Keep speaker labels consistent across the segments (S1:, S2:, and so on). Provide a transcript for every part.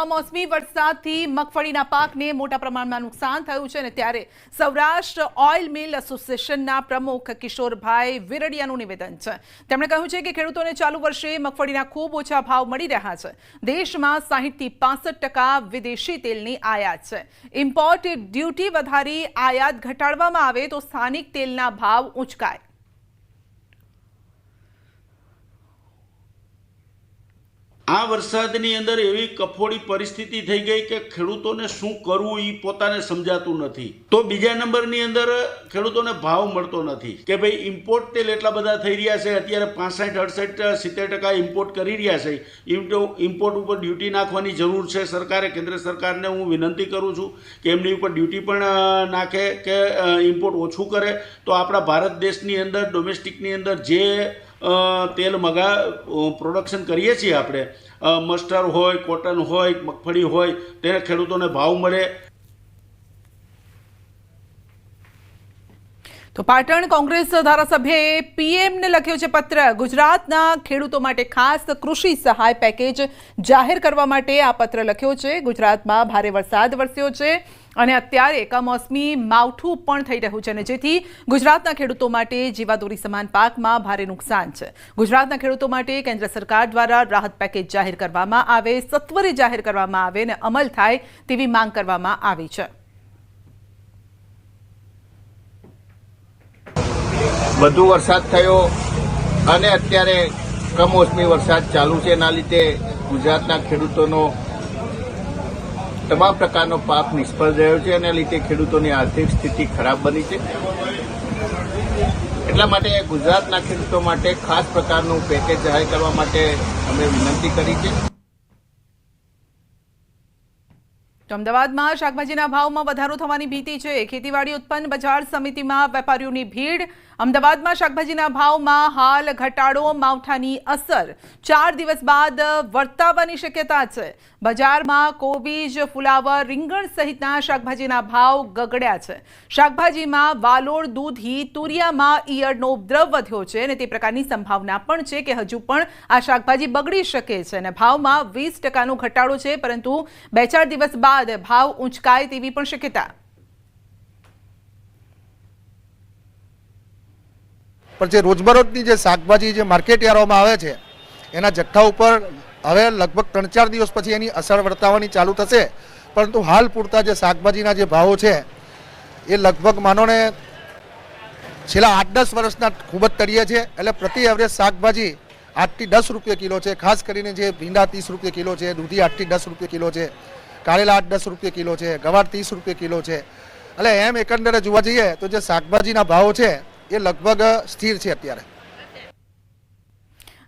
S1: કમોસમી વરસાદથી મગફળીના પાકને મોટા પ્રમાણમાં નુકસાન થયું છે અને ત્યારે સૌરાષ્ટ્ર ઓઇલ મિલ એસોસિએશનના પ્રમુખ કિશોરભાઈ વિરડિયાનું નિવેદન છે। તેમણે કહ્યું છે કે ખેડૂતોને ચાલુ વર્ષે મગફળીના ખૂબ ઓછા ભાવ મળી રહ્યા છે। દેશમાં 60 થી 65% વિદેશી તેલની આયાત છે। ઇમ્પોર્ટ ડ્યુટી વધારી આયાત ઘટાડવામાં આવે તો સ્થાનિક તેલના ભાવ ઊંચકાય।
S2: આ વરસાદની અંદર એવી કફોડી પરિસ્થિતિ થઈ ગઈ કે ખેડૂતોને શું કરવું એ પોતાને સમજાતું નથી। તો બીજા નંબરની અંદર ખેડૂતોને ભાવ મળતો નથી કે ભાઈ ઇમ્પોર્ટ તેલ એટલા બધા થઈ રહ્યા છે। અત્યારે 65, 68, 70% ઇમ્પોર્ટ કરી રહ્યા છે। ઇમ્પોર્ટ ઉપર ડ્યુટી નાખવાની જરૂર છે સરકારે। કેન્દ્ર સરકારને હું વિનંતી કરું છું કે એમની ઉપર ડ્યુટી પણ નાખે કે ઇમ્પોર્ટ ઓછું કરે તો આપણા ભારત દેશની અંદર ડોમેસ્ટિકની અંદર જે તેલ પ્રોડક્શન કરીએ છીએ આપણે, મસ્ટર્ડ હોય, કોટન હોય, મગફળી હોય, તેને ખેડૂતોને ભાવ મળે।
S1: તો પાટણ કોંગ્રેસ ધારાસભ્યએ પીએમને લખ્યો છે પત્ર। ગુજરાતના ખેડૂતો માટે ખાસ કૃષિ સહાય પેકેજ જાહેર કરવા માટે આ પત્ર લખ્યો છે। ગુજરાતમાં ભારે વરસાદ વરસ્યો છે અને અત્યારે કમોસમી માવઠું પણ થઈ રહ્યું છે અને જેથી ગુજરાતના ખેડૂતો માટે જીવાદોરી સમાન પાકમાં ભારે નુકસાન છે। ગુજરાતના ખેડૂતો માટે કેન્દ્ર સરકાર દ્વારા રાહત પેકેજ જાહેર કરવામાં આવે, સત્વરે જાહેર કરવામાં આવે અને અમલ થાય તેવી માંગ કરવામાં આવી છે।
S3: વધુ વરસાદ થયો અને અત્યારે કમોસમી વરસાદ ચાલુ છે, એના લીધે ગુજરાતના ખેડૂતોનો તમામ પ્રકારનો પાક નિષ્ફળ રહ્યો છે અને લીધે ખેડૂતોની આર્થિક સ્થિતિ ખરાબ બની છે। એટલા માટે ગુજરાતના ખેડૂતો માટે ખાસ પ્રકારનું પેકેજ જાહેર કરવા માટે અમે વિનંતી કરી છે।
S1: અમદાવાદમાં શાકભાજીના ભાવમાં વધારો થવાની ભીતિ છે। ખેતીવાડી ઉત્પન્ન બજાર સમિતિમાં વેપારીઓની ભીડ। અમદાવાદમાં શાકભાજીના ભાવમાં હાલ ઘટાડો, માવઠાની અસર 4 દિવસ બાદ વર્તાવાની શક્યતા છે। બજારમાં કોબીજ, ફુલાવર, રીંગણ સહિતના શાકભાજીના ભાવ ગગડ્યા છે। શાકભાજીમાં વાલોળ, દૂધી, તુરિયામાં ઈયળનો ઉપદ્રવ વધ્યો છે અને તે પ્રકારની સંભાવના પણ છે કે હજુ પણ આ શાકભાજી બગડી શકે છે અને ભાવમાં 20%નો ઘટાડો છે, પરંતુ 2-4 દિવસ બાદ ભાવ ઊંચકાય તેવી પણ શક્યતા।
S4: પણ જે રોજબરોજની જે શાકભાજી જે માર્કેટ યાર્ડોમાં આવે છે એના જથ્થા ઉપર હવે લગભગ 3-4 દિવસ પછી એની અસર વર્તાવાની ચાલુ થશે, પરંતુ હાલ પૂરતા જે શાકભાજીના જે ભાવો છે એ લગભગ માનો ને છેલ્લા 8-10 વર્ષના ખૂબ જ તળિયે છે। એટલે પ્રતિ એવરેજ શાકભાજી 8 થી 10 રૂપિયા કિલો છે। ખાસ કરીને જે ભીંડા 30 રૂપિયા કિલો છે, દૂધી 8 થી 10 રૂપિયા કિલો છે, કારેલા 8-10 રૂપિયા કિલો છે, ગવાર 30 રૂપિયા કિલો છે। એટલે એમ એકંદરે જોવા જઈએ તો જે શાકભાજીના ભાવો છે એ લગભગ સ્થિર છે અત્યારે।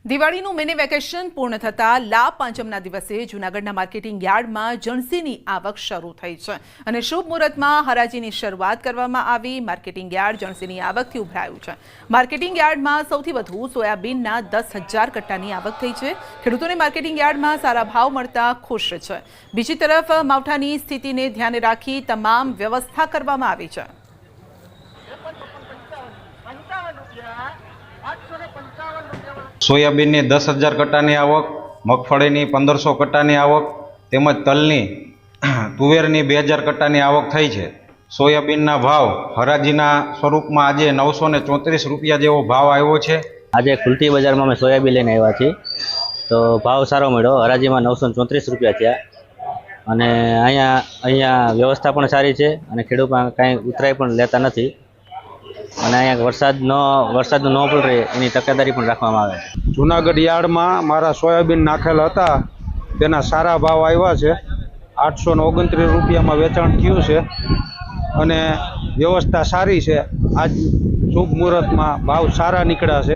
S1: દિવાળીનું મિની વેકેશન પૂર્ણ થતાં લાભ પાંચમના દિવસે જૂનાગઢના માર્કેટિંગ યાર્ડમાં જણસીની આવક શરૂ થઈ છે અને શુભ મુહૂર્તમાં હરાજીની શરૂઆત કરવામાં આવી। માર્કેટિંગ યાર્ડ જણસીની આવકથી ઉભરાયું છે। માર્કેટિંગ યાર્ડમાં સૌથી વધુ સોયાબીનના 10,000 કટ્ટાની આવક થઈ છે। ખેડૂતોને માર્કેટિંગ યાર્ડમાં સારા ભાવ મળતા ખુશ છે। બીજી તરફ માવઠાની સ્થિતિને ધ્યાને રાખી તમામ વ્યવસ્થા કરવામાં આવી છે।
S5: સોયાબીનની 10,000 કટ્ટાની આવક, મગફળીની 1,500 કટ્ટાની આવક તેમજ તલની, તુવેરની 2,000 કટ્ટાની આવક થઈ છે। સોયાબીનના ભાવ હરાજીના સ્વરૂપમાં આજે 934 રૂપિયા જેવો ભાવ આવ્યો છે।
S6: આજે ખુલતી બજારમાં અમે સોયાબીન લઈને આવ્યા છીએ તો ભાવ સારો મળ્યો। હરાજીમાં 934 રૂપિયા થયા અને અહીંયા વ્યવસ્થા પણ સારી છે અને ખેડૂતમાં કાંઈ ઉતરાઈ પણ લેતા નથી અને અહીંયા વરસાદનું ન પડે એની તકેદારી પણ રાખવામાં આવે છે।
S7: જૂનાગઢ યાર્ડમાં મારા સોયાબીન નાખેલા હતા તેના સારા ભાવ આવ્યા છે। 829 રૂપિયામાં વેચાણ થયું છે અને વ્યવસ્થા સારી છે। આજ શુભ મુહૂર્તમાં ભાવ સારા નીકળ્યા છે।